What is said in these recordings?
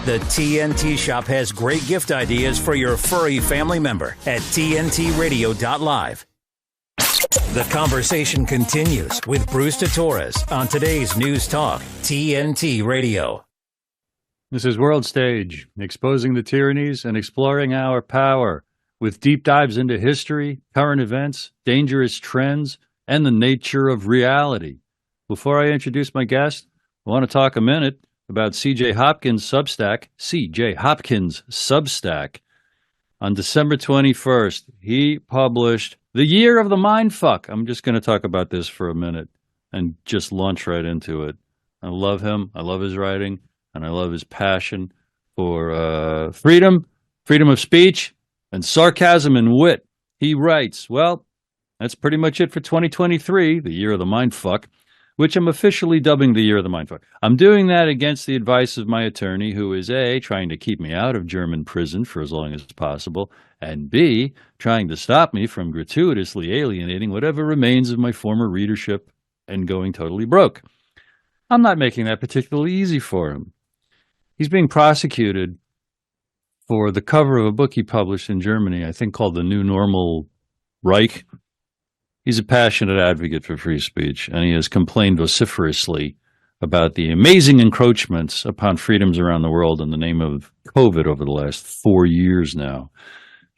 The TNT Shop has great gift ideas for your furry family member at tntradio.live. The conversation continues with Bruce De Torres on today's News Talk, TNT Radio. This is World Stage, exposing the tyrannies and exploring our power with deep dives into history, current events, dangerous trends, and the nature of reality. Before I introduce my guest, I want to talk a minute about C.J. Hopkins' Substack, C.J. Hopkins' Substack. On December 21st, he published The Year of the Mindfuck. I'm just going to talk about this for a minute and just launch right into it. I love him. I love his writing, and I love his passion for freedom of speech, and sarcasm and wit. He writes, well, that's pretty much it for 2023, the year of the mindfuck, which I'm officially dubbing the year of the mindfuck. I'm doing that against the advice of my attorney, who is A, trying to keep me out of German prison for as long as possible, and B, trying to stop me from gratuitously alienating whatever remains of my former readership and going totally broke. I'm not making that particularly easy for him. He's being prosecuted for the cover of a book he published in Germany, I think called The New Normal Reich. He's a passionate advocate for free speech, and he has complained vociferously about the amazing encroachments upon freedoms around the world in the name of COVID over the last 4 years now.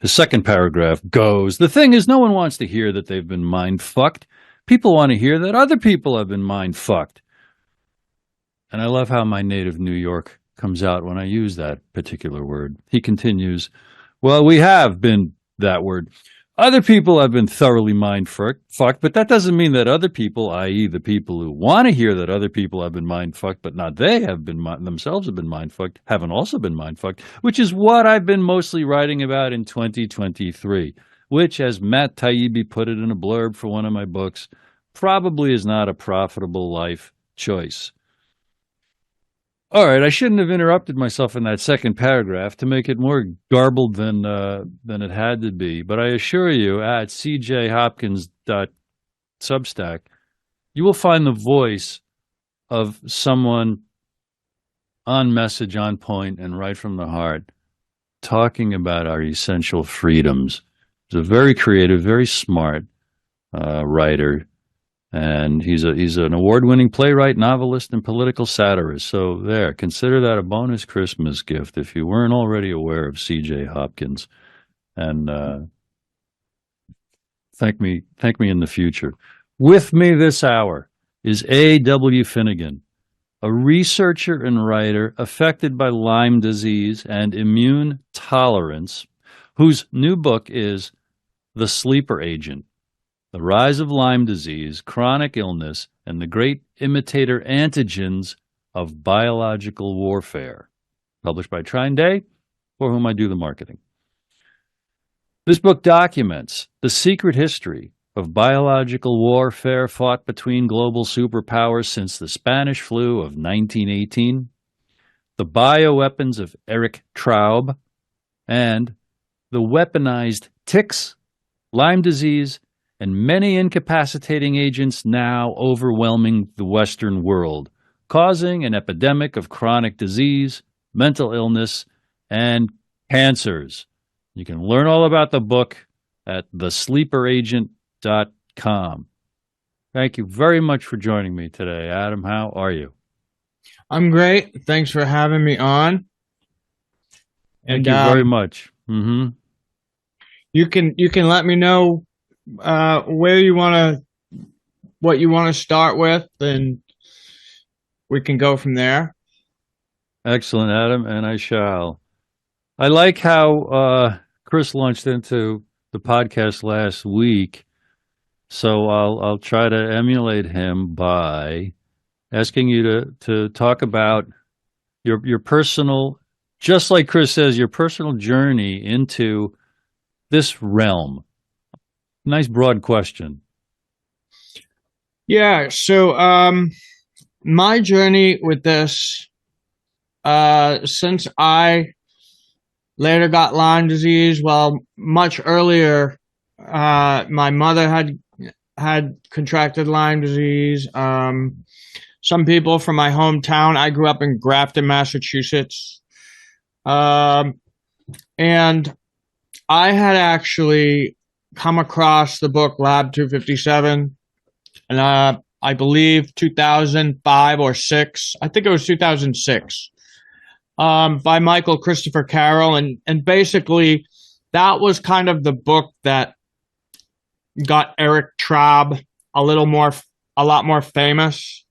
The second paragraph goes, the thing is, no one wants to hear that they've been mind-fucked. People want to hear that other people have been mind-fucked. And I love how my native New York comes out when I use that particular word. He continues, well, we have been that word. Other people have been thoroughly mind-fucked, but that doesn't mean that other people, i.e. the people who want to hear that other people have been mind-fucked, but not they have been themselves have been mind-fucked, haven't also been mind-fucked, which is what I've been mostly writing about in 2023, which, as Matt Taibbi put it in a blurb for one of my books, probably is not a profitable life choice. All right, I shouldn't have interrupted myself in that second paragraph to make it more garbled than it had to be. But I assure you, at cjhopkins.substack, you will find the voice of someone on message, on point, and right from the heart, talking about our essential freedoms. He's a very creative, very smart writer. And he's an award-winning playwright, novelist, and political satirist. So there, consider that a bonus Christmas gift if you weren't already aware of C.J. Hopkins. And thank me in the future. With me this hour is A.W. Finnegan, a researcher and writer affected by Lyme disease and immune tolerance, whose new book is The Sleeper Agent: The Rise of Lyme Disease, Chronic Illness, and the Great Imitator Antigens of Biological Warfare, published by Trine Day, for whom I do the marketing. This book documents the secret history of biological warfare fought between global superpowers since the Spanish flu of 1918, the bioweapons of Eric Traub, and the weaponized ticks, Lyme disease, and many incapacitating agents now overwhelming the Western world, causing an epidemic of chronic disease, mental illness, and cancers. You can learn all about the book at thesleeperagent.com. Thank you very much for joining me today, Adam. How are you? I'm great. Thanks for having me on. Thank you very much. Mm-hmm. You can let me know where you want to, what you want to start with, and we can go from there. Excellent, Adam, and I shall. I like how Chris launched into the podcast last week, so I'll try to emulate him by asking you to talk about your personal, just like Chris says, your personal journey into this realm. Nice broad question. Yeah, so my journey with this, since I later got Lyme disease, well, much earlier, my mother had contracted Lyme disease. Some people from my hometown, I grew up in Grafton, Massachusetts. And I had actually come across the book Lab 257, and I believe 2005 or 6. I think it was 2006, by Michael Christopher Carroll, and basically that was kind of the book that got Eric Traub a lot more famous.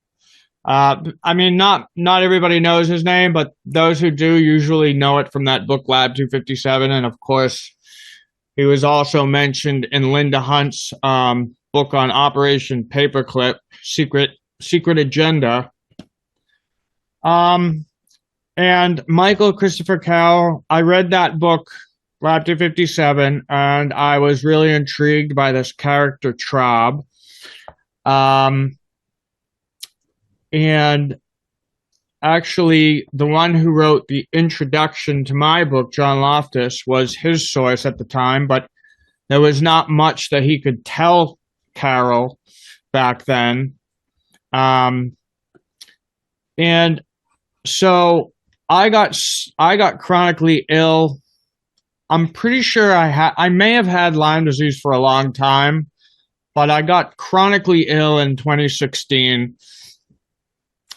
I mean, not everybody knows his name, but those who do usually know it from that book, Lab 257. And of course, he was also mentioned in Linda Hunt's book on Operation Paperclip, Secret Agenda. And Michael Christopher Carroll, I read that book, Lab 257, and I was really intrigued by this character, Traub. And actually, the one who wrote the introduction to my book, John Loftus, was his source at the time, but there was not much that he could tell Carroll back then. And so I got chronically ill. I'm pretty sure I may have had Lyme disease for a long time, but I got chronically ill in 2016.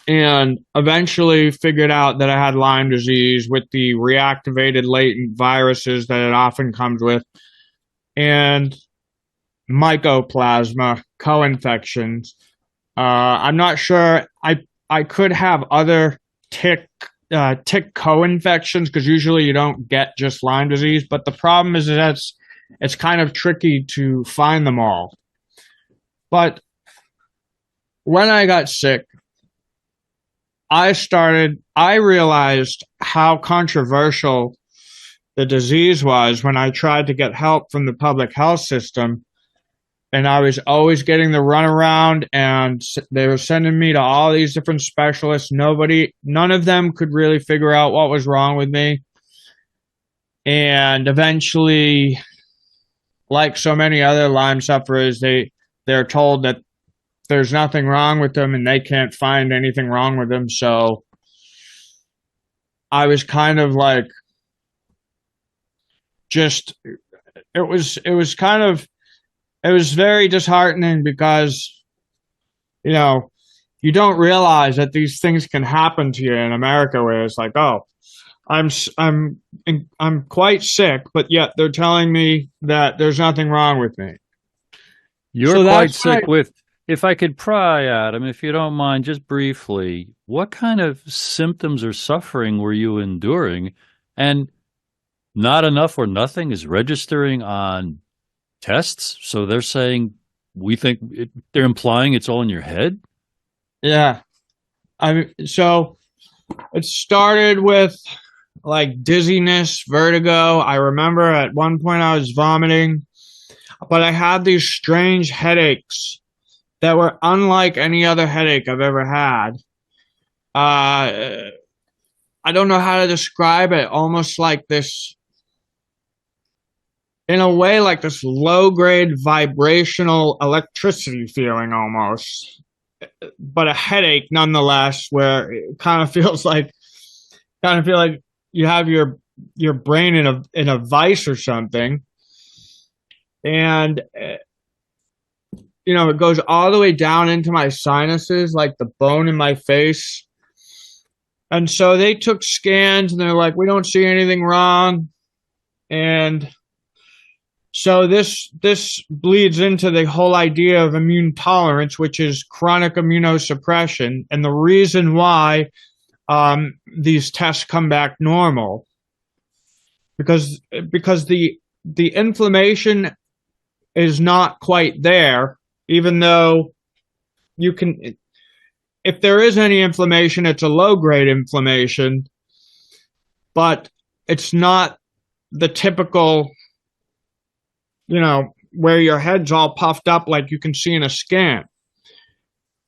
And eventually figured out that I had Lyme disease with the reactivated latent viruses that it often comes with, and mycoplasma, co-infections. I'm not sure. I could have other tick co-infections, because usually you don't get just Lyme disease. But the problem is that it's kind of tricky to find them all. But when I got sick, I realized how controversial the disease was when I tried to get help from the public health system. And I was always getting the runaround, and they were sending me to all these different specialists. None of them could really figure out what was wrong with me. And eventually, like so many other Lyme sufferers, they're told that there's nothing wrong with them and they can't find anything wrong with them. So I was kind of like, it was very disheartening, because, you know, you don't realize that these things can happen to you in America, where it's like, oh, I'm quite sick, but yet they're telling me that there's nothing wrong with me. You're quite sick with, if I could pry, Adam, if you don't mind, just briefly, what kind of symptoms or suffering were you enduring? And not enough or nothing is registering on tests, so they're saying they're implying it's all in your head. Yeah, so it started with like dizziness, vertigo. I remember at one point I was vomiting, but I had these strange headaches that were unlike any other headache I've ever had. I don't know how to describe it. Almost like this, in a way, like this low-grade vibrational electricity feeling almost, but a headache nonetheless, where it kind of feel like you have your brain in a vice or something. And you know, it goes all the way down into my sinuses, like the bone in my face. And so they took scans, and they're like, we don't see anything wrong. And so this bleeds into the whole idea of immune tolerance, which is chronic immunosuppression, and the reason why these tests come back normal, because the inflammation is not quite there, even though you can, if there is any inflammation, it's a low-grade inflammation, but it's not the typical, you know, where your head's all puffed up like you can see in a scan.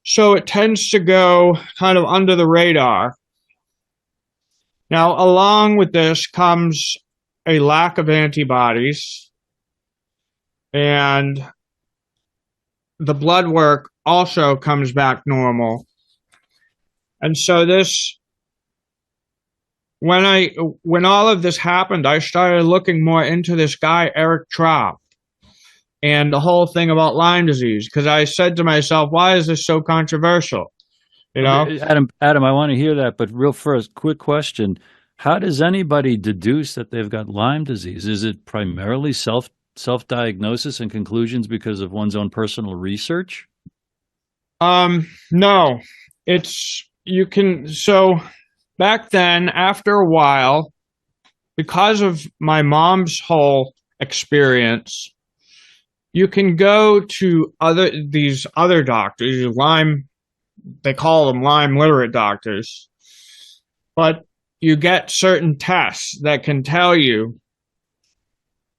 So it tends to go kind of under the radar. Now, along with this comes a lack of antibodies, and the blood work also comes back normal. And so this when all of this happened, I started looking more into this guy, Eric Traub, and the whole thing about Lyme disease, because I said to myself, why is this so controversial? You know? Adam, I want to hear that, but real first, quick question. How does anybody deduce that they've got Lyme disease? Is it primarily self-diagnosis and conclusions because of one's own personal research? No. So back then, after a while, because of my mom's whole experience, you can go to these other doctors, they call them Lyme literate doctors, but you get certain tests that can tell you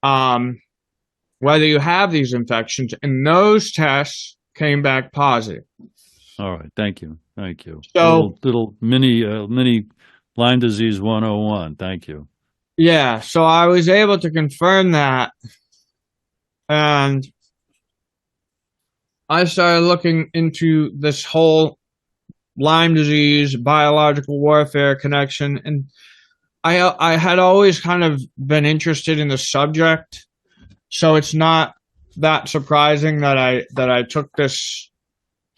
whether you have these infections, and those tests came back positive. All right, thank you. So little mini Lyme disease 101. Thank you. yeah, so I was able to confirm that, and I started looking into this whole Lyme disease, biological warfare connection, and I had always kind of been interested in the subject, so it's not that surprising that I took this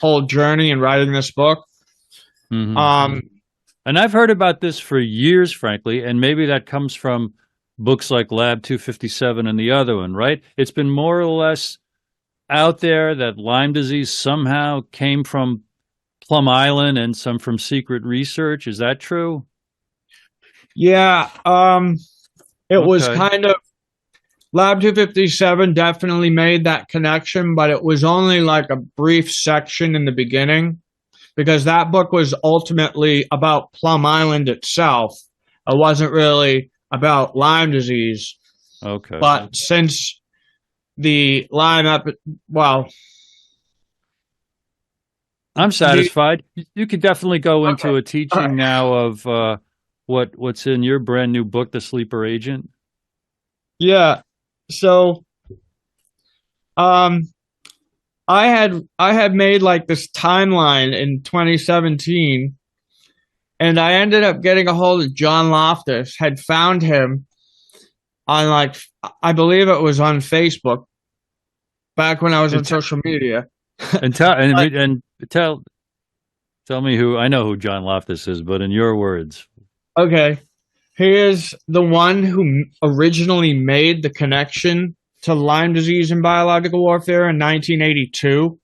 whole journey in writing this book. Mm-hmm. And I've heard about this for years, frankly, and maybe that comes from books like Lab 257 and the other one, right? It's been more or less out there that Lyme disease somehow came from Plum Island and some from secret research. Is that true? Yeah, it was kind of Lab 257 definitely made that connection, but it was only like a brief section in the beginning, because that book was ultimately about Plum Island itself. It wasn't really about Lyme disease. Okay. But since the well, I'm satisfied. You could definitely go into a teaching now of what's in your brand new book, The Sleeper Agent. Yeah. So, I had made like this timeline in 2017, and I ended up getting a hold of John Loftus. Had found him on I believe it was on Facebook, back when I was on social media. And tell me who. I know who John Loftus is, but in your words. Okay. He is the one who originally made the connection to Lyme disease and biological warfare in 1982.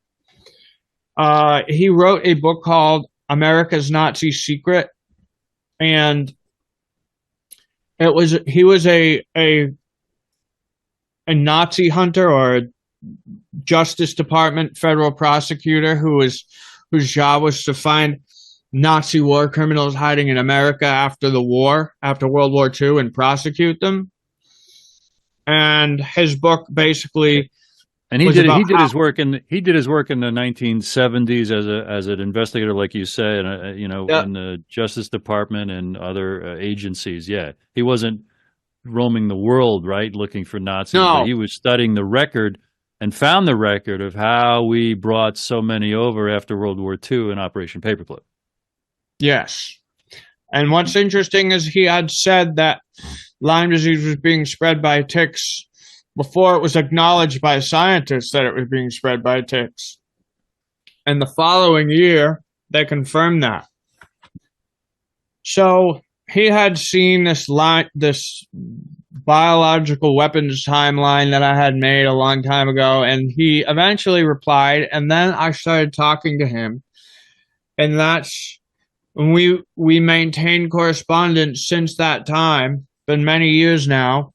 He wrote a book called America's Nazi Secret, and he was a Nazi hunter, or a Justice Department federal prosecutor whose job was to find Nazi war criminals hiding in America after World War II, and prosecute them. And his book basically, and he did his work in the 1970s as an investigator, like you say, and in the Justice Department and other agencies. Yeah, he wasn't roaming the world, right, looking for Nazis. No. But he was studying the record and found the record of how we brought so many over after World War II in Operation Paperclip. Yes. And what's interesting is he had said that Lyme disease was being spread by ticks before it was acknowledged by scientists that it was being spread by ticks. And the following year, they confirmed that. So he had seen this biological weapons timeline that I had made a long time ago, and he eventually replied, and then I started talking to him. And that's when we maintained correspondence since that time, been many years now.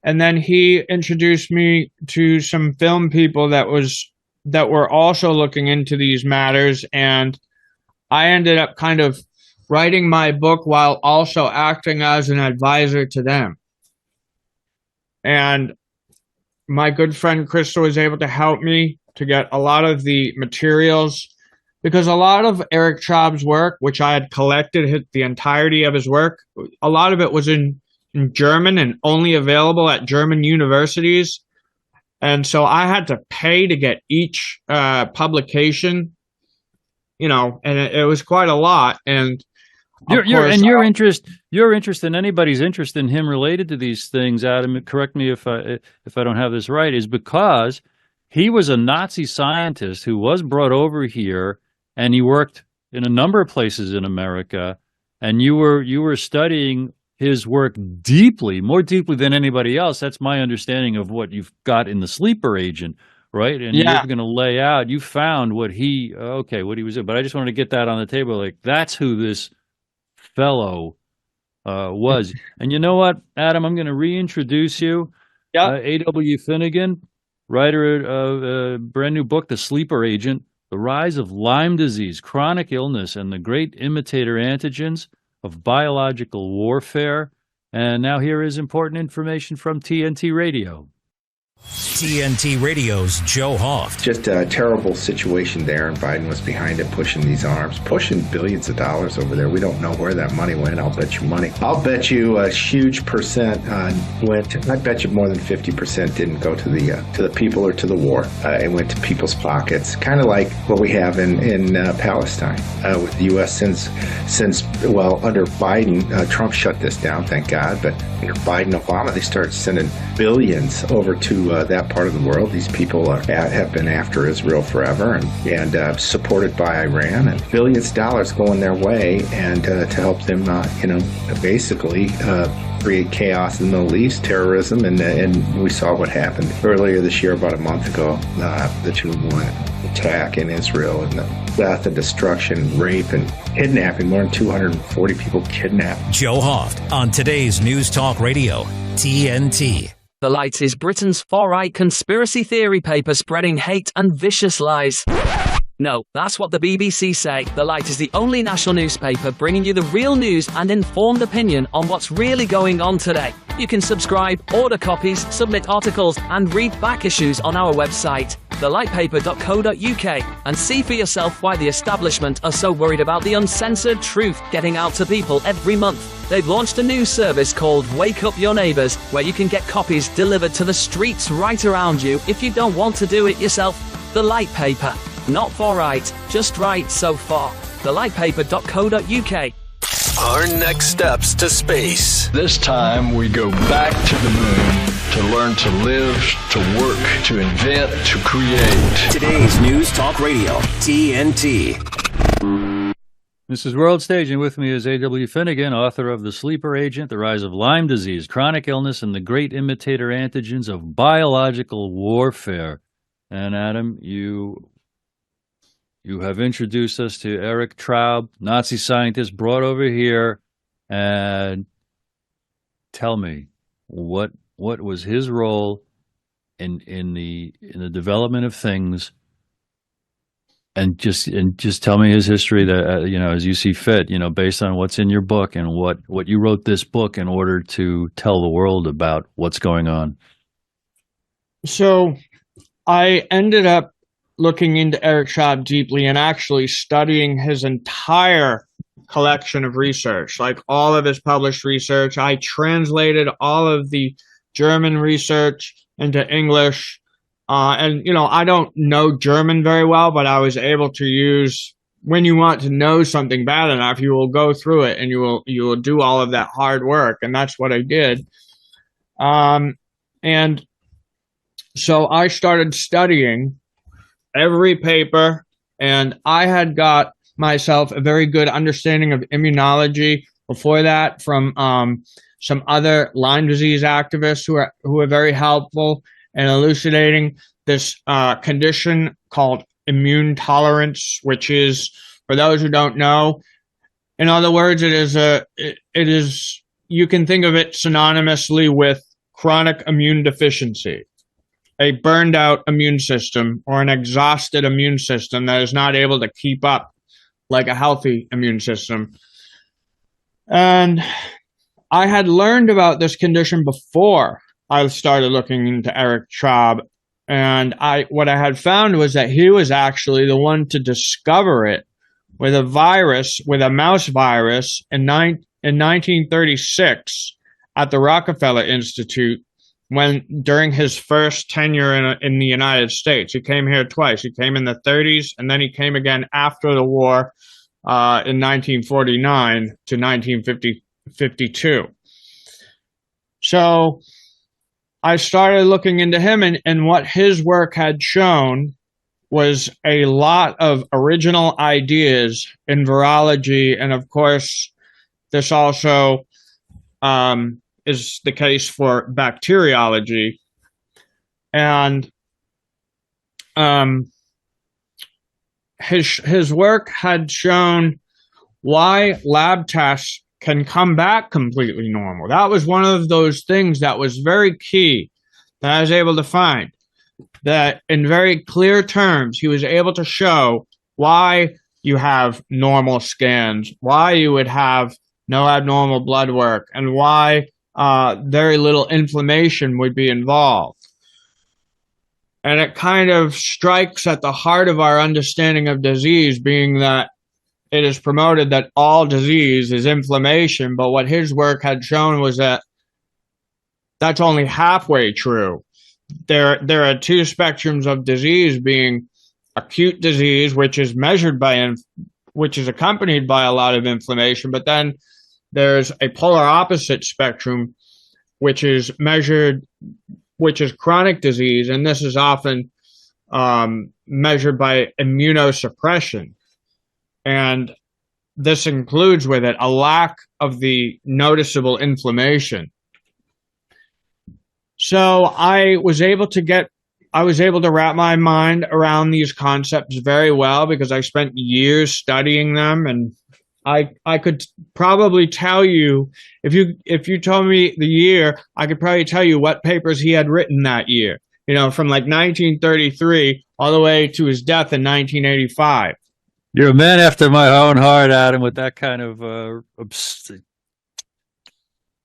And then he introduced me to some film people that were also looking into these matters, and I ended up kind of writing my book while also acting as an advisor to them. And my good friend Crystal was able to help me to get a lot of the materials, because a lot of Eric Traub's work, which I had collected the entirety of his work, a lot of it was in German and only available at German universities. And so I had to pay to get each publication, and it was quite a lot. And Your interest in anybody's interest in him related to these things, Adam, correct me if I don't have this right, is because he was a Nazi scientist who was brought over here, and he worked in a number of places in America, and you were studying his work deeply, more deeply than anybody else. That's my understanding of what you've got in the Sleeper Agent, right? And you're going to lay out. You found what he was doing, but I just wanted to get that on the table. Like, that's who this fellow was. And you know what, Adam? I'm going to reintroduce you. A.W. Finnegan, writer of a brand new book, The Sleeper Agent: The Rise of Lyme Disease, Chronic Illness, and the Great Imitator Antigens of Biological Warfare. And now here is important information from TNT Radio. TNT Radio's Joe Hoft. Just a terrible situation there, and Biden was behind it, pushing these arms, pushing billions of dollars over there. We don't know where that money went. I'll bet you money. I'll bet you a huge percent went. I bet you more than 50% didn't go to the people or to the war. It went to people's pockets, kind of like what we have in Palestine with the U.S. since under Biden, Trump shut this down, thank God. But under Biden, Obama, they started sending billions over to that part of the world. These people have been after Israel forever and supported by Iran, and billions of dollars going their way, and to help them, basically create chaos in the Middle East, terrorism, and we saw what happened earlier this year, about a month ago, the 2-1 attack in Israel, and the death and destruction, rape, and kidnapping. More than 240 people kidnapped. Joe Hoft on today's News Talk Radio, TNT. The Light is Britain's far-right conspiracy theory paper spreading hate and vicious lies. No, that's what the BBC say. The Light is the only national newspaper bringing you the real news and informed opinion on what's really going on today. You can subscribe, order copies, submit articles, and read back issues on our website, thelightpaper.co.uk, and see for yourself why the establishment are so worried about the uncensored truth getting out to people every month. They've launched a new service called Wake Up Your Neighbours, where you can get copies delivered to the streets right around you if you don't want to do it yourself. The Light Paper. Not for right, just right so far. Thelightpaper.co.uk. Our next steps to space. This time we go back to the moon to learn to live, to work, to invent, to create. Today's News Talk Radio, TNT. This is World Stage, and with me is A.W. Finnegan, author of The Sleeper Agent: The Rise of Lyme Disease, Chronic Illness, and the Great Imitator Antigens of Biological Warfare. And Adam, you have introduced us to Eric Traub, Nazi scientist brought over here, and tell me what was his role in the development of things, and just tell me his history, that as you see fit, based on what's in your book and what you wrote this book in order to tell the world about what's going on. So I ended up looking into Eric Traub deeply and actually studying his entire collection of research, like all of his published research. I translated all of the German research into English. And I don't know German very well, but I was able to use, when you want to know something bad enough, you will go through it and you will do all of that hard work. And that's what I did. And so I started studying every paper, and I had got myself a very good understanding of immunology before that from some other Lyme disease activists who are very helpful in elucidating this condition called immune tolerance, which is, for those who don't know, in other words, it is you can think of it synonymously with chronic immune deficiency. A burned out immune system, or an exhausted immune system that is not able to keep up like a healthy immune system. And I had learned about this condition before I started looking into Eric Traub. And what I had found was that he was actually the one to discover it with a virus, with a mouse virus in 1936 at the Rockefeller Institute, during his first tenure in the United States. He came here twice. He came in the 30s, and then he came again after the war in 1949 to 1952. So I started looking into him, and what his work had shown was a lot of original ideas in virology, and of course, this also is the case for bacteriology. And his work had shown why lab tests can come back completely normal. That was one of those things that was very key that I was able to find. That in very clear terms, he was able to show why you have normal scans, why you would have no abnormal blood work, and why very little inflammation would be involved. And it kind of strikes at the heart of our understanding of disease, being that it is promoted that all disease is inflammation, but what his work had shown was that that's only halfway true. There are two spectrums of disease, being acute disease, which is measured by, which is accompanied by a lot of inflammation, but then there's a polar opposite spectrum, which is chronic disease, and this is often measured by immunosuppression. And this includes with it a lack of the noticeable inflammation. So I was able to wrap my mind around these concepts very well because I spent years studying them, and I could probably tell you, if you told me the year, I could probably tell you what papers he had written that year, from like 1933 all the way to his death in 1985. You're a man after my own heart, Adam, with that kind of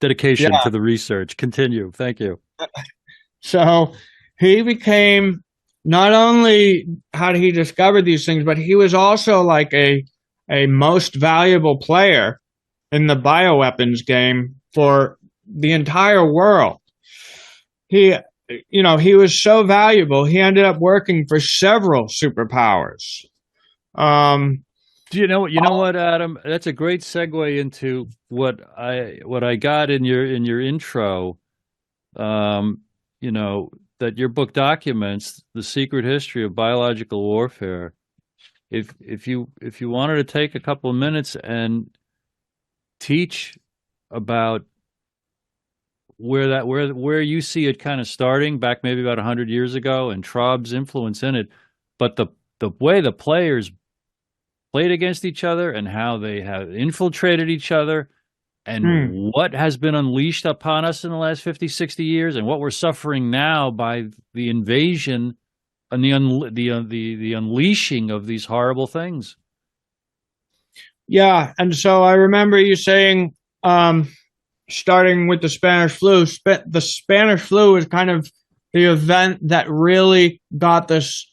dedication to the research. Continue. Thank you. So he became, not only had he discovered these things, but he was also like a most valuable player in the bioweapons game for the entire world. He was so valuable, he ended up working for several superpowers. Do you know what, Adam? That's a great segue into what I got in your intro. That your book documents the secret history of biological warfare. If you wanted to take a couple of minutes and teach about where you see it kind of starting back maybe about 100 years ago and Traub's influence in it, but the way the players played against each other and how they have infiltrated each other and what has been unleashed upon us in the last 50, 60 years and what we're suffering now by the invasion and the unleashing of these horrible things. Yeah, and so I remember you saying, starting with the Spanish flu, the Spanish flu was kind of the event that really got this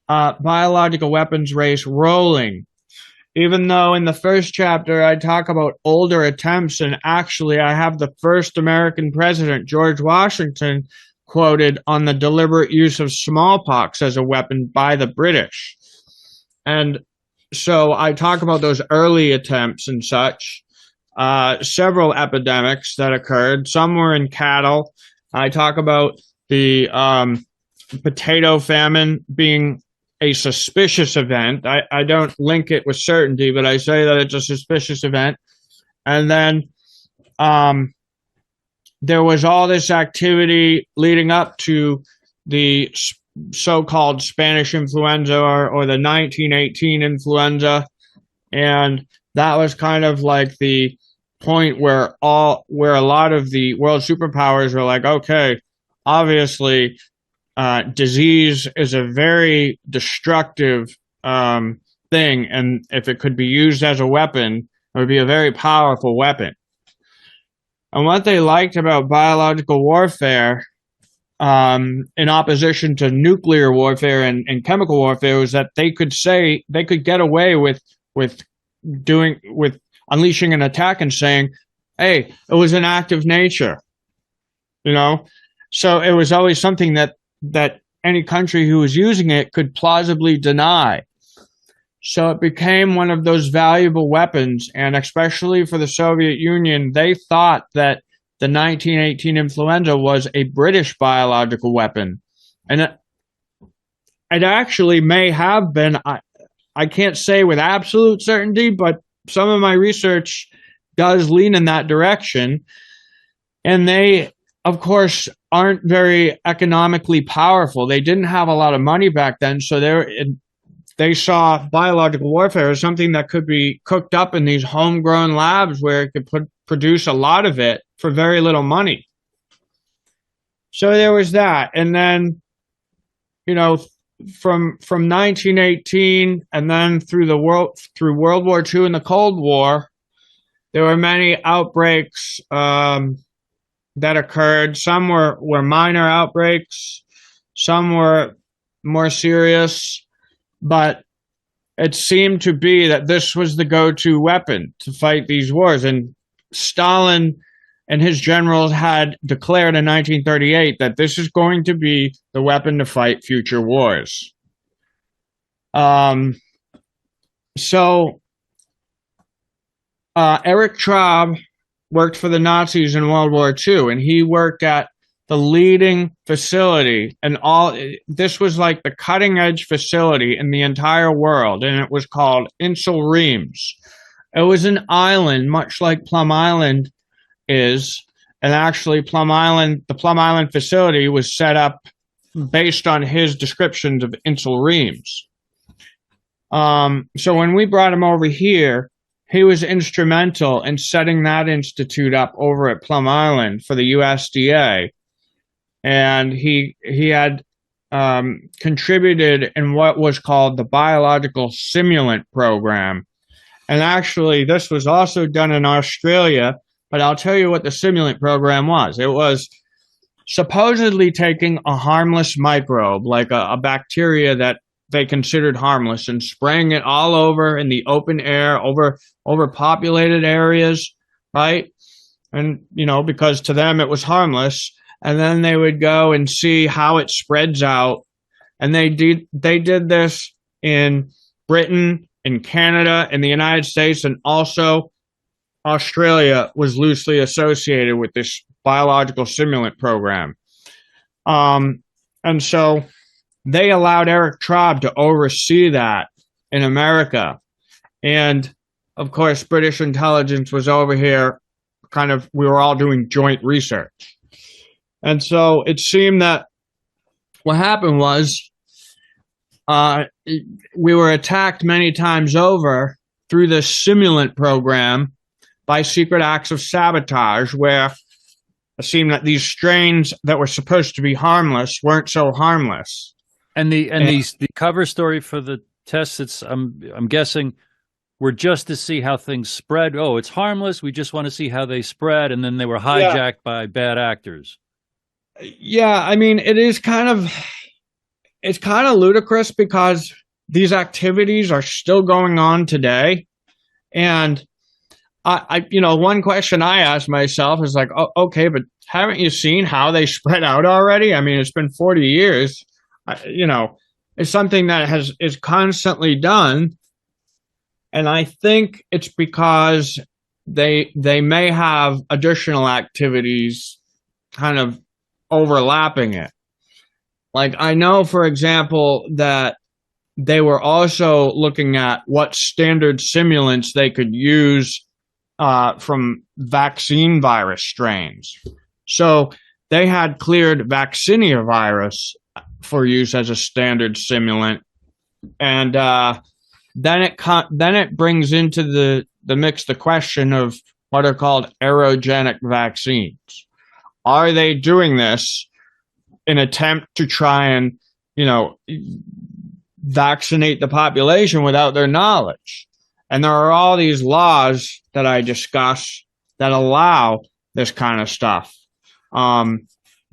biological weapons race rolling. Even though in the first chapter I talk about older attempts, and actually I have the first American president, George Washington, quoted on the deliberate use of smallpox as a weapon by the British. And so I talk about those early attempts and such, several epidemics that occurred. Some were in cattle. I talk about the potato famine being a suspicious event. I don't link it with certainty, but I say that it's a suspicious event. And then there was all this activity leading up to the so-called Spanish influenza or the 1918 influenza. And that was kind of like the point where a lot of the world superpowers were like, okay, obviously disease is a very destructive thing, and if it could be used as a weapon, it would be a very powerful weapon. And what they liked about biological warfare, in opposition to nuclear warfare and chemical warfare, was that they could get away with unleashing an attack and saying, hey, it was an act of nature. So it was always something that any country who was using it could plausibly deny. So it became one of those valuable weapons, and especially for the Soviet Union, they thought that the 1918 influenza was a British biological weapon. And it actually may have been. I can't say with absolute certainty, but some of my research does lean in that direction. And they, of course, aren't very economically powerful. They didn't have a lot of money back then, so they saw biological warfare as something that could be cooked up in these homegrown labs where it could produce a lot of it for very little money. So there was that. And then, from 1918 and then through World War II and the Cold War, there were many outbreaks that occurred. Some were minor outbreaks, some were more serious, but it seemed to be that this was the go-to weapon to fight these wars. And Stalin and his generals had declared in 1938 that this is going to be the weapon to fight future wars. Eric Traub worked for the Nazis in World War II, and he worked at the leading facility, and this was like the cutting edge facility in the entire world, and it was called Insel Reims. It was an island, much like Plum Island is, and actually the Plum Island facility was set up based on his descriptions of Insel Reims. So when we brought him over here, he was instrumental in setting that institute up over at Plum Island for the USDA. And he had contributed in what was called the Biological Simulant Program. And actually, this was also done in Australia, but I'll tell you what the simulant program was. It was supposedly taking a harmless microbe, like a bacteria that they considered harmless, and spraying it all over in the open air, over populated areas, right? And, because to them it was harmless. And then they would go and see how it spreads out. And they did this in Britain, in Canada, in the United States, and also Australia was loosely associated with this biological simulant program. And so they allowed Eric Traub to oversee that in America. And, of course, British intelligence was over here, we were all doing joint research. And so it seemed that what happened was we were attacked many times over through the simulant program by secret acts of sabotage, where it seemed that these strains that were supposed to be harmless weren't so harmless. And the cover story for the tests, I'm guessing, were just to see how things spread. Oh, it's harmless. We just want to see how they spread, and then they were hijacked by bad actors. Yeah, I mean, it's kind of ludicrous because these activities are still going on today. And I one question I ask myself is like, oh, okay, but haven't you seen how they spread out already? I mean, it's been 40 years. It's something that is constantly done. And I think it's because they may have additional activities kind of overlapping it. Like, I know, for example, that they were also looking at what standard simulants they could use from vaccine virus strains. So they had cleared vaccinia virus for use as a standard simulant. And then it brings into the mix the question of what are called aerogenic vaccines. Are they doing this in an attempt to try and, vaccinate the population without their knowledge? And there are all these laws that I discuss that allow this kind of stuff, that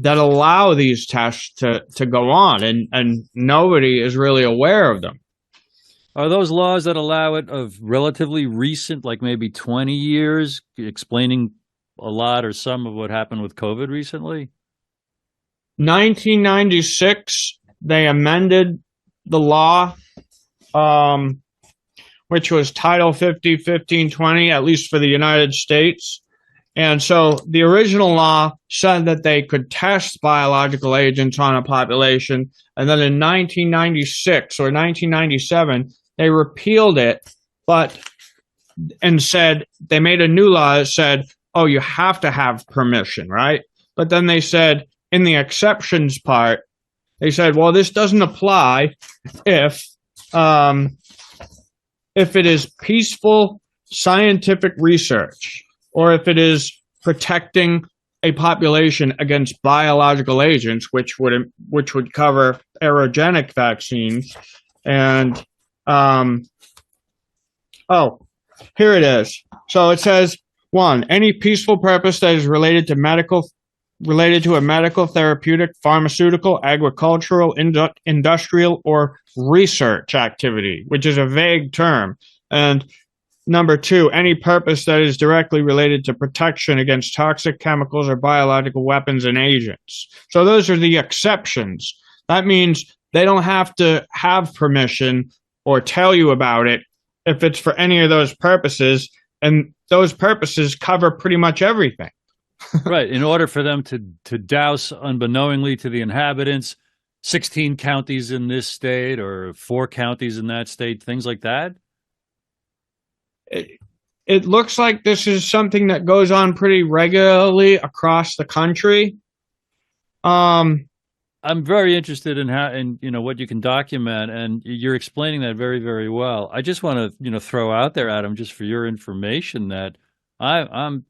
allow these tests to go on, and nobody is really aware of them. Are those laws that allow it of relatively recent, like maybe 20 years, explaining a lot or some of what happened with COVID recently? 1996, they amended the law which was Title 50, 1520, at least for the United States. And so the original law said that they could test biological agents on a population. And then in 1996 or 1997, they repealed it, and said, they made a new law that said, oh, you have to have permission, right? But then they said, in the exceptions part, they said, well, this doesn't apply if it is peaceful scientific research, or if it is protecting a population against biological agents, which would cover aerogenic vaccines. And here it is. So it says, 1, any peaceful purpose that is related to a medical, therapeutic, pharmaceutical, agricultural, industrial, or research activity, which is a vague term. And number 2, any purpose that is directly related to protection against toxic chemicals or biological weapons and agents. So those are the exceptions. That means they don't have to have permission or tell you about it if it's for any of those purposes. And those purposes cover pretty much everything. Right. In order for them to douse unbeknowingly to the inhabitants 16 counties in this state or 4 counties in that state, things like that? It looks like this is something that goes on pretty regularly across the country. I'm very interested in how, and what you can document, and you're explaining that very, very well. I just want to, throw out there, Adam, just for your information, that I'm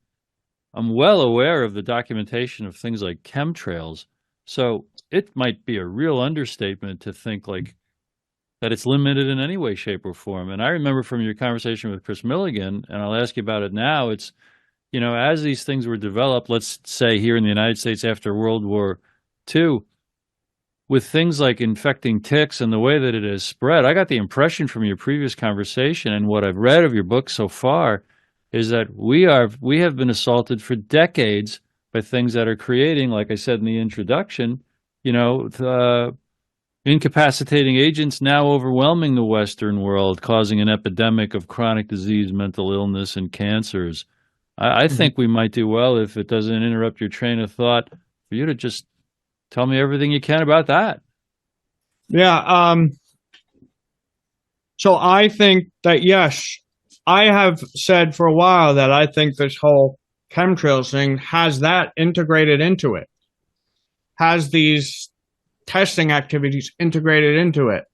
well aware of the documentation of things like chemtrails. So it might be a real understatement to think like that it's limited in any way, shape, or form. And I remember from your conversation with Chris Milligan, and I'll ask you about it now, it's, as these things were developed, let's say here in the United States after World War II, with things like infecting ticks and the way that it has spread, I got the impression from your previous conversation and what I've read of your book so far is that we have been assaulted for decades by things that are creating, like I said in the introduction, incapacitating agents now overwhelming the Western world, causing an epidemic of chronic disease, mental illness, and cancers. I think we might do well, if it doesn't interrupt your train of thought, for you to just tell me everything you can about that. Yeah. So I think that, yes, I have said for a while that I think this whole chemtrails thing has that integrated into it, has these testing activities integrated into it.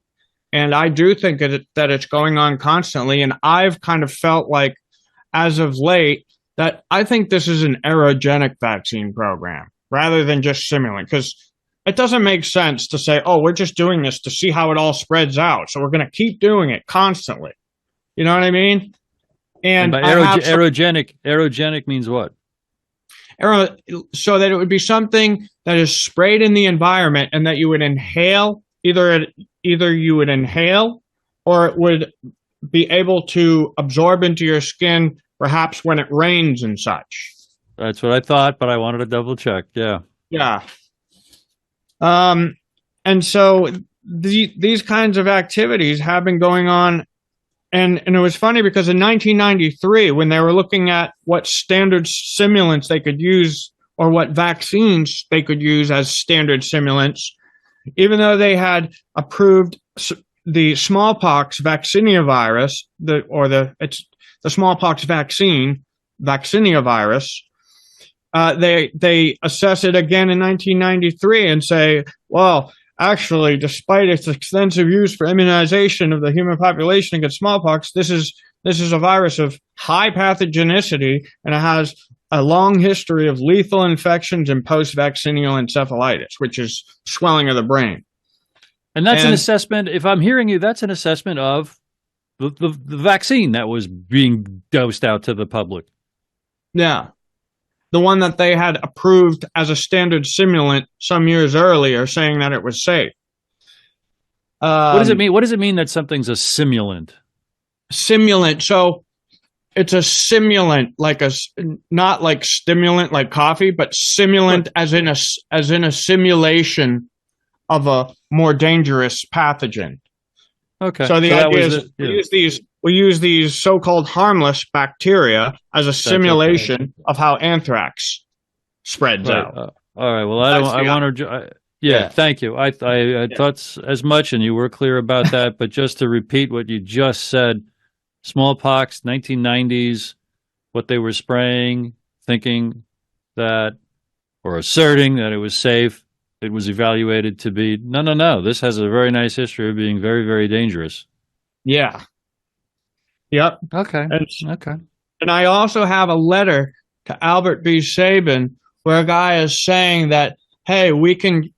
And I do think that it's going on constantly. And I've kind of felt like, as of late, that I think this is an aerogenic vaccine program rather than just simulant, because it doesn't make sense to say, oh, we're just doing this to see how it all spreads out, so we're going to keep doing it constantly. You know what I mean? And by aerogenic means what? So that it would be something that is sprayed in the environment and that you would inhale, either you would inhale or it would be able to absorb into your skin, perhaps when it rains and such. That's what I thought, but I wanted to double check. Yeah. Yeah. And so these kinds of activities have been going on. And it was funny because in 1993, when they were looking at what standard simulants they could use or what vaccines they could use as standard simulants, even though they had approved the smallpox vaccinia virus, the smallpox vaccine, vaccinia virus, they assess it again in 1993 and say, well, actually, despite its extensive use for immunization of the human population against smallpox, this is a virus of high pathogenicity, and it has a long history of lethal infections and post-vaccinal encephalitis, which is swelling of the brain. And that's an assessment, if I'm hearing you, that's an assessment of the vaccine that was being dosed out to the public. Yeah. The one that they had approved as a standard simulant some years earlier, saying that it was safe. What does it mean? What does it mean that something's a simulant? Simulant. So it's a simulant, not like stimulant, like coffee, but simulant as in a simulation of a more dangerous pathogen. Okay. So the that idea was is it. we use these so-called harmless bacteria as a simulation of how anthrax spreads Right. out. All right. Well, I want to. Yeah. Thank you. I thought as much, and you were clear about that. But just to repeat what you just said, smallpox, 1990s, what they were spraying, thinking that or asserting that it was safe. It was evaluated to be no. This has a very nice history of being very, very dangerous. Yeah. Yep. Okay. And I also have a letter to Albert B. Sabin where a guy is saying that, hey, we can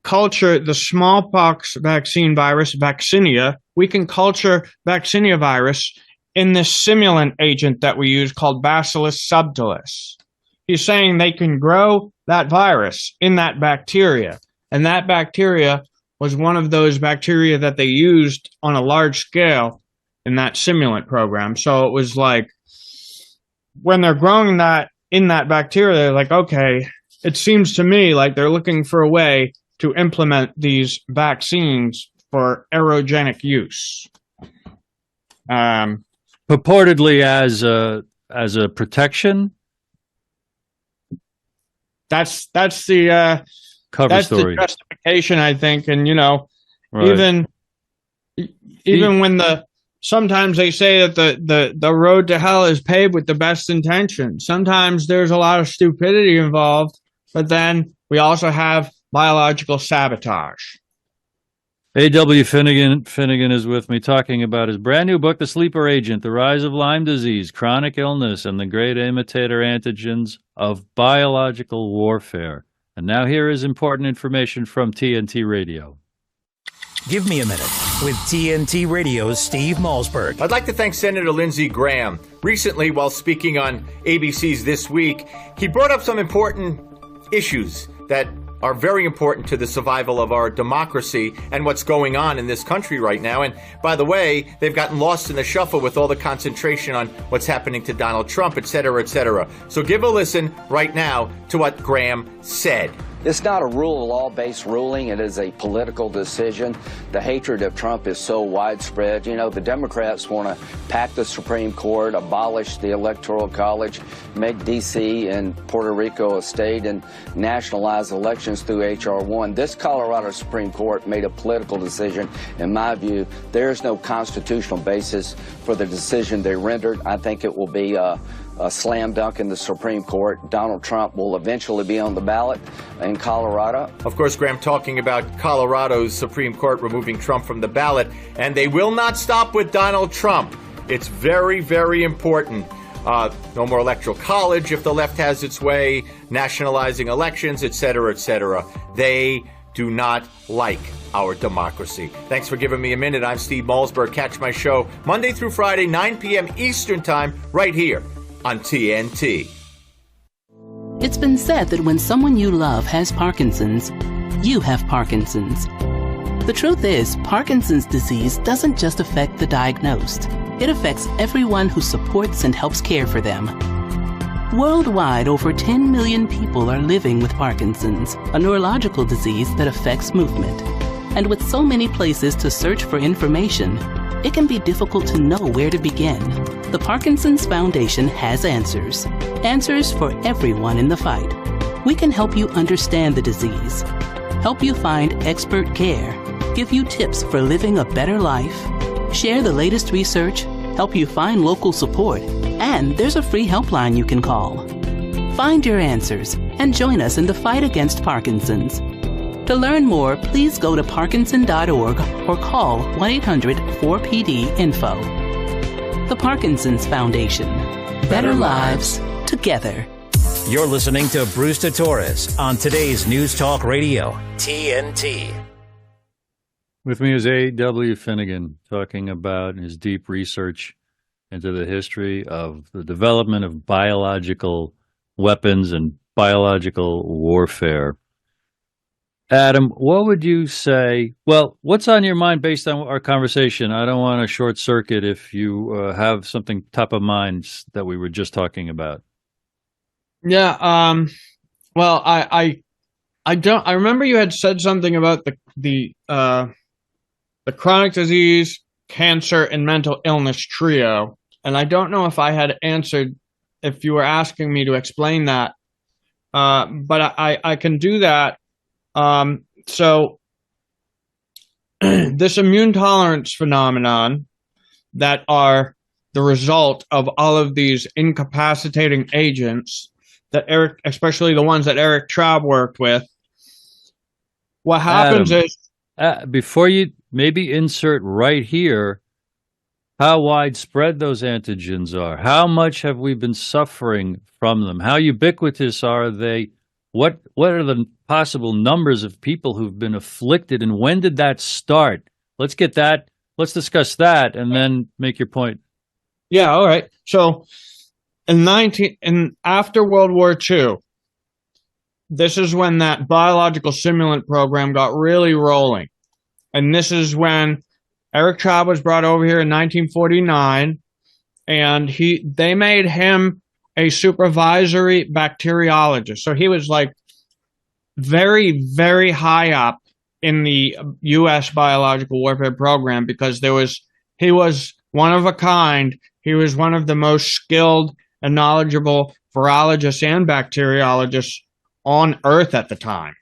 culture the smallpox vaccine virus, vaccinia. We can culture vaccinia virus in this simulant agent that we use called Bacillus subtilis. He's saying they can grow that virus in that bacteria. And that bacteria was one of those bacteria that they used on a large scale in that simulant program. So it was like when they're growing that in that bacteria, they're like, okay, it seems to me like they're looking for a way to implement these vaccines for aerogenic use. Purportedly as a protection. That's the cover story. The justification, I think, and Right. even when sometimes they say that the road to hell is paved with the best intentions. Sometimes there's a lot of stupidity involved, but then we also have biological sabotage. A.W. Finnegan is with me talking about his brand new book, The Sleeper Agent, The Rise of Lyme Disease, Chronic Illness, and the Great Imitator Antigens of Biological Warfare. And now here is important information from TNT Radio. Give me a minute with TNT Radio's Steve Malzberg. I'd like to thank Senator Lindsey Graham. Recently, while speaking on ABC's This Week, he brought up some important issues that are very important to the survival of our democracy and what's going on in this country right now. And by the way, they've gotten lost in the shuffle with all the concentration on what's happening to Donald Trump, et cetera, et cetera. So give a listen right now to what Graham said. It's not a rule of law-based ruling. It is a political decision. The hatred of Trump is so widespread. The Democrats want to pack the Supreme Court, abolish the Electoral College, make D.C. and Puerto Rico a state, and nationalize elections through H.R. 1. This Colorado Supreme Court made a political decision. In my view, there is no constitutional basis for the decision they rendered. I think it will be a slam dunk in the Supreme Court. Donald Trump will eventually be on the ballot in Colorado. Of course, Graham talking about Colorado's Supreme Court removing Trump from the ballot, and they will not stop with Donald Trump. It's very, very important. No more electoral college if the left has its way, nationalizing elections, et cetera, et cetera. They do not like our democracy. Thanks for giving me a minute. I'm Steve Malzberg. Catch my show Monday through Friday, 9 p.m. Eastern Time, right here on TNT. It's been said that when someone you love has Parkinson's, you have Parkinson's. The truth is, Parkinson's disease doesn't just affect the diagnosed. It affects everyone who supports and helps care for them. Worldwide, over 10 million people are living with Parkinson's, a neurological disease that affects movement. And with so many places to search for information, it can be difficult to know where to begin. The Parkinson's Foundation has answers. Answers for everyone in the fight. We can help you understand the disease, help you find expert care, give you tips for living a better life, share the latest research, help you find local support, and there's a free helpline you can call. Find your answers and join us in the fight against Parkinson's. To learn more, please go to parkinson.org or call 1-800-4PD-INFO. The Parkinson's Foundation. Better lives together. You're listening to Bruce De Torres on today's News Talk Radio, TNT. With me is A.W. Finnegan talking about his deep research into the history of the development of biological weapons and biological warfare. Adam, what would you say? Well, what's on your mind based on our conversation? I don't want to short circuit if you have something top of mind that we were just talking about. Yeah. Well, I don't. I remember you had said something about the the chronic disease, cancer, and mental illness trio. And I don't know if I had answered if you were asking me to explain that, but I can do that. So this immune tolerance phenomenon that are the result of all of these incapacitating agents that Eric, especially the ones that Eric Traub worked with, what happens is... before you maybe insert right here how widespread those antigens are, how much have we been suffering from them, how ubiquitous are they, what are the possible numbers of people who've been afflicted, and when did that start? Let's discuss that and then make your point. Yeah, all right. So after World War II, this is when that biological simulant program got really rolling. And this is when Eric Traub was brought over here in 1949, and they made him a supervisory bacteriologist. So he was like very, very high up in the U.S. biological warfare program because he was one of a kind. He was one of the most skilled and knowledgeable virologists and bacteriologists on Earth at the time.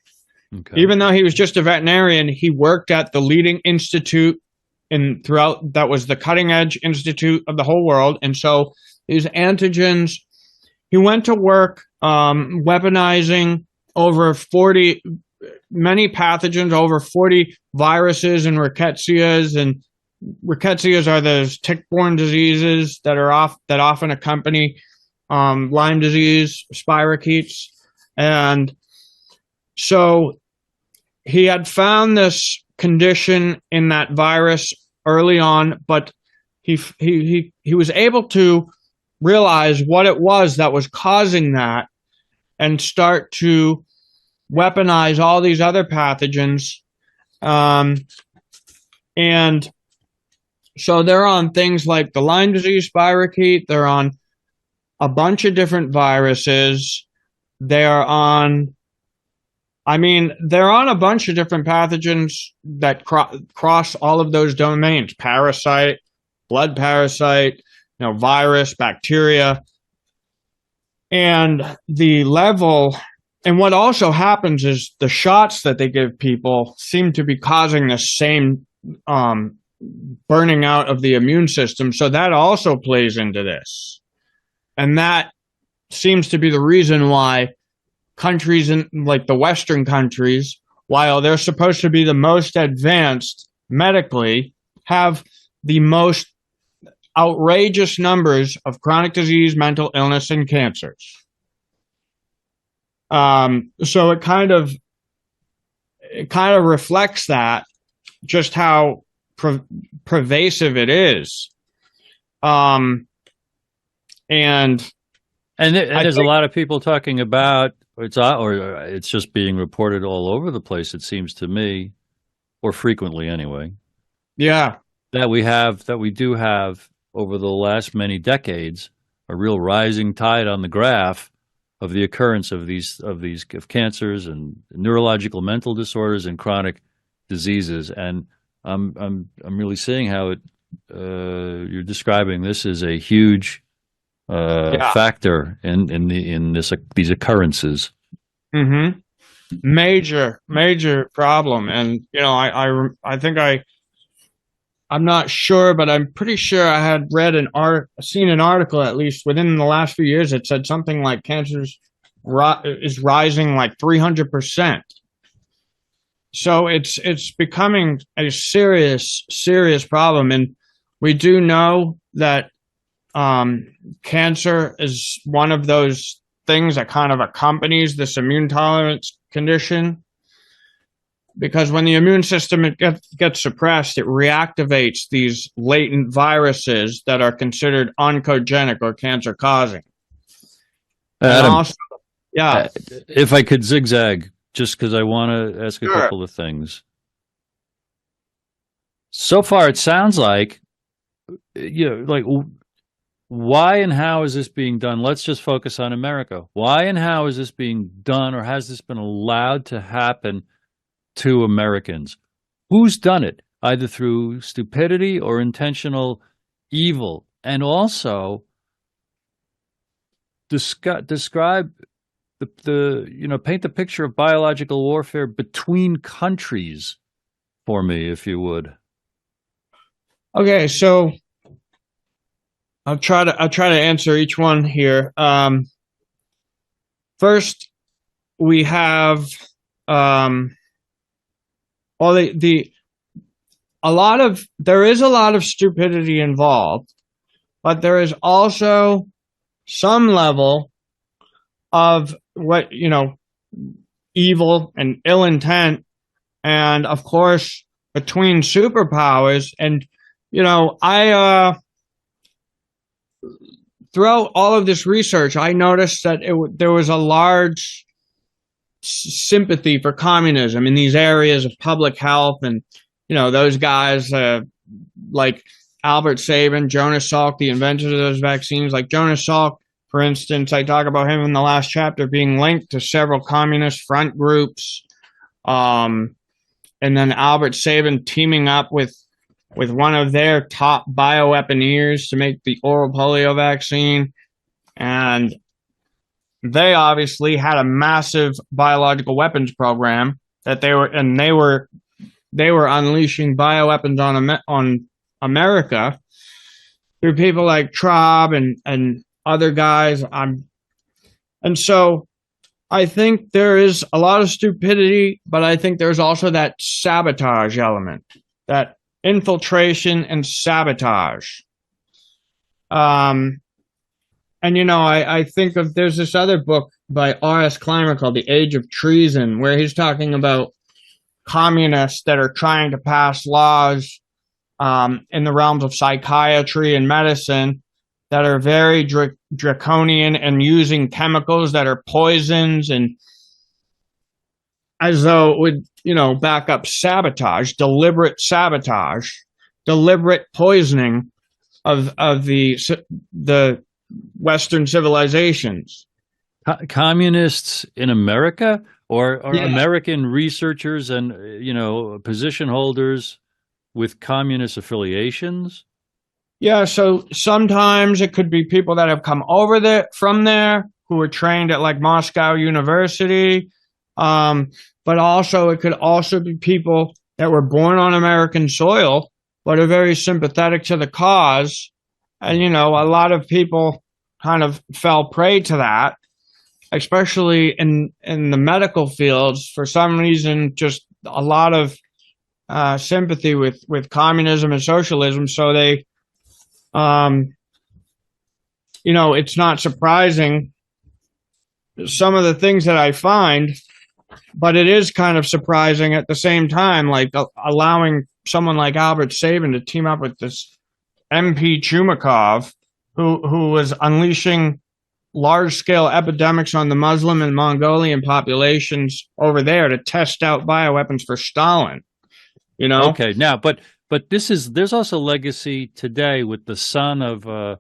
Okay. Even though he was just a veterinarian, he worked at the leading institute that was the cutting edge institute of the whole world. And so these antigens, he went to work weaponizing many pathogens, over 40 viruses and rickettsias. And rickettsias are those tick-borne diseases that often accompany Lyme disease, spirochetes. And so he had found this condition in that virus early on, but he was able to realize what it was that was causing that and start to weaponize all these other pathogens. And so they're on things like the Lyme disease spirochete. They're on a bunch of different viruses. They're on a bunch of different pathogens that cross all of those domains: parasite, blood parasite, virus, bacteria. And what also happens is the shots that they give people seem to be causing the same burning out of the immune system. So that also plays into this. And that seems to be the reason why countries like the Western countries, while they're supposed to be the most advanced medically, have the most outrageous numbers of chronic disease, mental illness, and cancers. So it kind of reflects just how pervasive it is. And there's a lot of people talking about it's just being reported all over the place, it seems to me, or frequently anyway. Yeah. That we do have over the last many decades a real rising tide on the graph of the occurrence of cancers and neurological mental disorders and chronic diseases. And I'm really seeing how you're describing this as a huge factor in these occurrences. Mm-hmm. Major problem. And I think I'm not sure, but I'm pretty sure I had seen an article, at least within the last few years, that said something like cancer is rising like 300%. So it's becoming a serious problem. And we do know that cancer is one of those things that kind of accompanies this immune tolerance condition, because when the immune system gets suppressed, it reactivates these latent viruses that are considered oncogenic or cancer causing. Adam, if I could zigzag, just because I want to ask a couple of things. So far, it sounds like why and how is this being done? Let's just focus on America. Why and how is this being done, or has this been allowed to happen to Americans? Who's done it? either through stupidity or intentional evil, and also describe paint the picture of biological warfare between countries for me, if you would. Okay, so I'll try to answer each one here. First, we have there is a lot of stupidity involved, but there is also some level of evil and ill intent, and of course between superpowers. And I throughout all of this research, I noticed that there was a large sympathy for communism in these areas of public health, and those guys like Albert Sabin, Jonas Salk, the inventors of those vaccines. Like Jonas Salk, for instance, I talk about him in the last chapter being linked to several communist front groups, and then Albert Sabin teaming up with one of their top bioweaponeers to make the oral polio vaccine. And they obviously had a massive biological weapons program that they were unleashing bioweapons on America through people like Traub and other guys. And so I think there is a lot of stupidity, but I think there's also that sabotage element, that infiltration and sabotage. And I think there's this other book by R.S. Clymer called The Age of Treason, where he's talking about communists that are trying to pass laws in the realms of psychiatry and medicine that are very draconian and using chemicals that are poisons, and as though it would, back up sabotage, deliberate poisoning of the Western civilizations. Communists in America, or Yeah. American researchers and position holders with communist affiliations? Yeah, so sometimes it could be people that have come over from there who were trained at like Moscow University, but also it could also be people that were born on American soil but are very sympathetic to the cause. And a lot of people kind of fell prey to that, especially in the medical fields. For some reason, just a lot of sympathy with communism and socialism. So they, it's not surprising some of the things that I find, but it is kind of surprising at the same time, like allowing someone like Albert Sabin to team up with this MP Chumakov, who was unleashing large-scale epidemics on the Muslim and Mongolian populations over there to test out bioweapons for Stalin. Okay, now, but there's also legacy today with the son of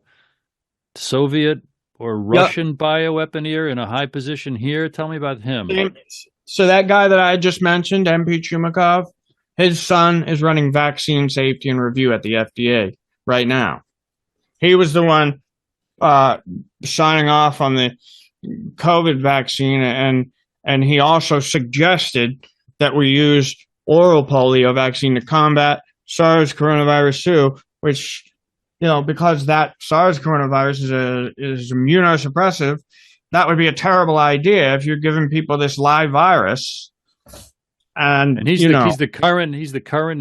Soviet or Russian bioweaponeer in a high position here. Tell me about him. So that guy that I just mentioned, MP Chumakov, his son is running vaccine safety and review at the FDA right now. He was the one signing off on the COVID vaccine, and he also suggested that we use oral polio vaccine to combat SARS coronavirus 2, which, because that SARS coronavirus is immunosuppressive, that would be a terrible idea if you're giving people this live virus. And he's the current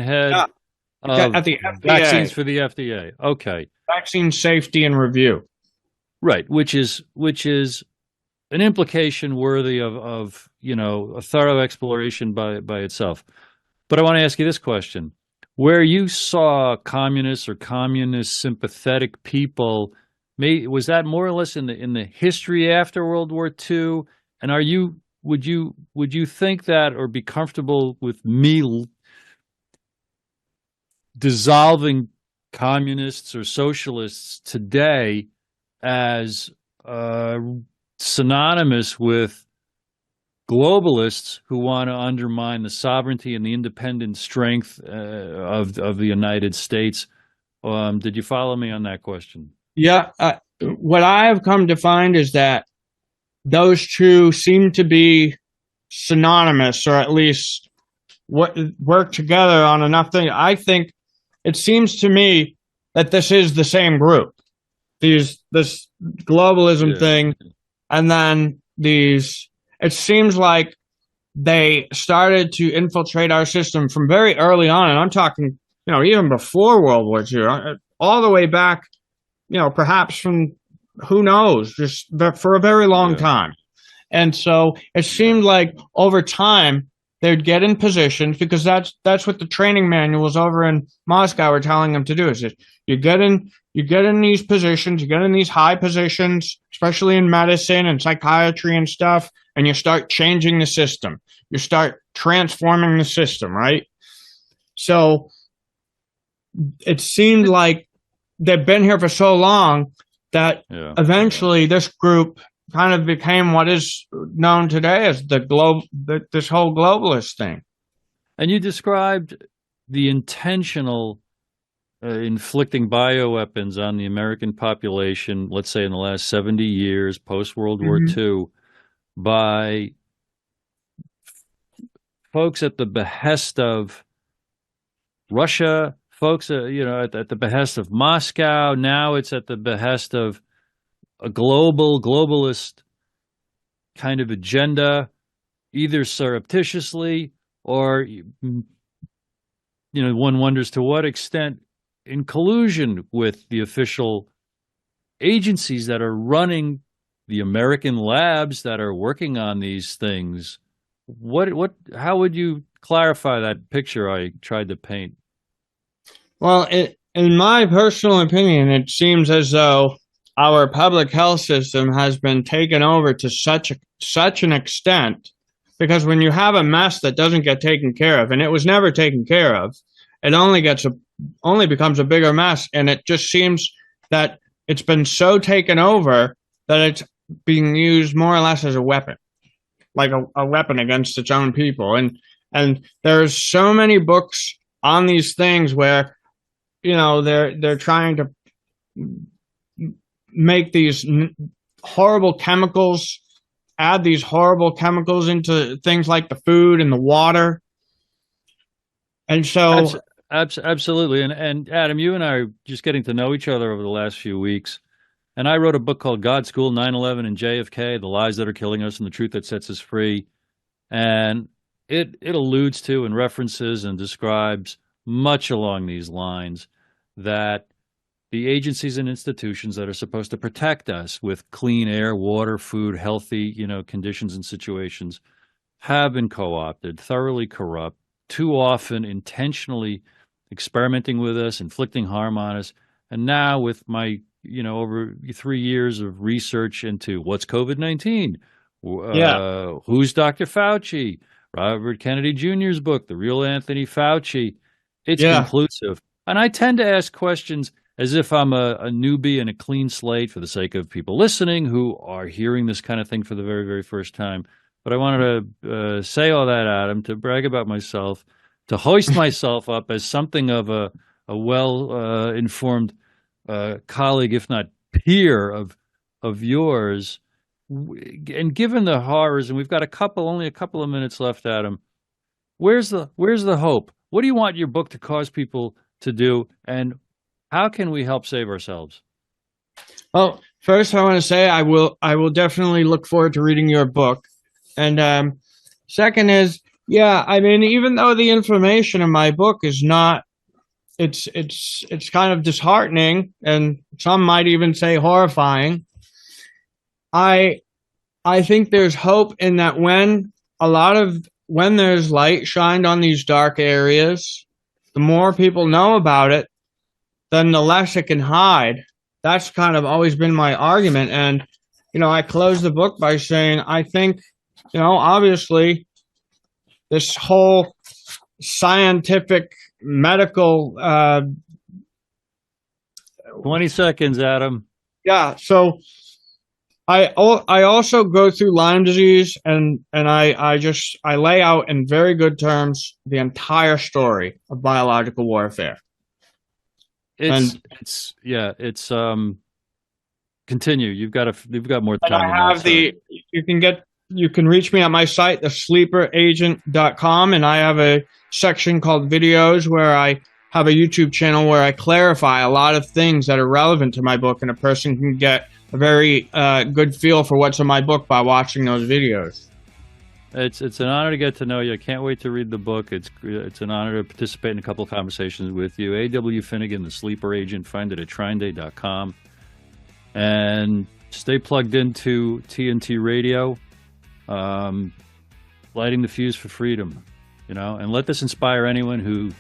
head of at the FDA. Vaccines for the FDA. Okay. Vaccine safety and review. Right, which is an implication worthy of a thorough exploration by itself. But I want to ask you this question. Where you saw communists or communist sympathetic people, was that more or less in the history after World War II? And would you think that, or be comfortable with me dissolving communists or socialists today as synonymous with globalists who want to undermine the sovereignty and the independent strength of the United States. Did you follow me on that question? Yeah. What I have come to find is that those two seem to be synonymous, or at least work together on enough things. I think it seems to me that this is the same group. This globalism thing, and then it seems like they started to infiltrate our system from very early on, and I'm talking, even before World War II, all the way back, perhaps from, who knows, just for a very long time. And so it seemed like over time they'd get in positions, because that's what the training manuals over in Moscow were telling them to do. Is that you get in these positions, you get in these high positions, especially in medicine and psychiatry and stuff, and you start changing the system. You start transforming the system, right? So it seemed like they've been here for so long that eventually this group kind of became what is known today as this whole globalist thing. And you described the intentional inflicting bioweapons on the American population, let's say in the last 70 years, post-World War II, by folks at the behest of Russia, folks, at the behest of Moscow. Now it's at the behest of a globalist kind of agenda, either surreptitiously or, one wonders to what extent in collusion with the official agencies that are running the American labs that are working on these things. How would you clarify that picture I tried to paint? Well, in my personal opinion, it seems as though our public health system has been taken over to such an extent, because when you have a mess that doesn't get taken care of, and it was never taken care of, it only becomes a bigger mess, and it just seems that it's been so taken over that it's being used more or less as a weapon, like a weapon against its own people. And there's so many books on these things where, they're trying to make these horrible chemicals, add these horrible chemicals into things like the food and the water. And so absolutely. And Adam, you and I are just getting to know each other over the last few weeks. And I wrote a book called God School, 9/11 and JFK, The Lies That Are Killing Us and the Truth That Sets Us Free. And it alludes to and references and describes much along these lines that the agencies and institutions that are supposed to protect us with clean air, water, food, healthy, conditions and situations have been co-opted, thoroughly corrupt, too often intentionally experimenting with us, inflicting harm on us. And now with my, over 3 years of research into what's COVID-19, who's Dr. Fauci, Robert Kennedy Jr.'s book, The Real Anthony Fauci, it's conclusive. And I tend to ask questions as if I'm a newbie and a clean slate, for the sake of people listening who are hearing this kind of thing for the very, very first time. But I wanted to say all that, Adam, to brag about myself, to hoist myself up as something of a well-informed colleague, if not peer of yours. And given the horrors, and we've got only a couple of minutes left, Adam, where's the hope? What do you want your book to cause people to do, and how can we help save ourselves? Well, first I want to say I will definitely look forward to reading your book. And second is, even though the information in my book is not, it's kind of disheartening, and some might even say horrifying, I think there's hope in that when there's light shined on these dark areas, the more people know about it, then the less it can hide. That's kind of always been my argument. And, I close the book by saying, I think, obviously this whole scientific, medical... 20 seconds, Adam. Yeah. So I also go through Lyme disease, and I lay out in very good terms the entire story of biological warfare. Continue. You've got more time. And I have you can reach me at my site, thesleeperagent.com, and I have a section called videos where I have a YouTube channel where I clarify a lot of things that are relevant to my book, and a person can get a very good feel for what's in my book by watching those videos. It's an honor to get to know you. I can't wait to read the book. It's an honor to participate in a couple of conversations with you. A.W. Finnegan, the Sleeper Agent. Find it at TrineDay.com. And stay plugged into TNT Radio, lighting the fuse for freedom, and let this inspire anyone who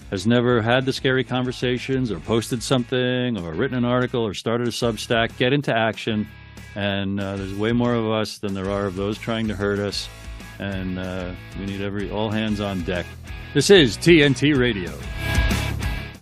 has never had the scary conversations or posted something or written an article or started a Substack. Get into action, and there's way more of us than there are of those trying to hurt us, and we need all hands on deck. This is TNT Radio.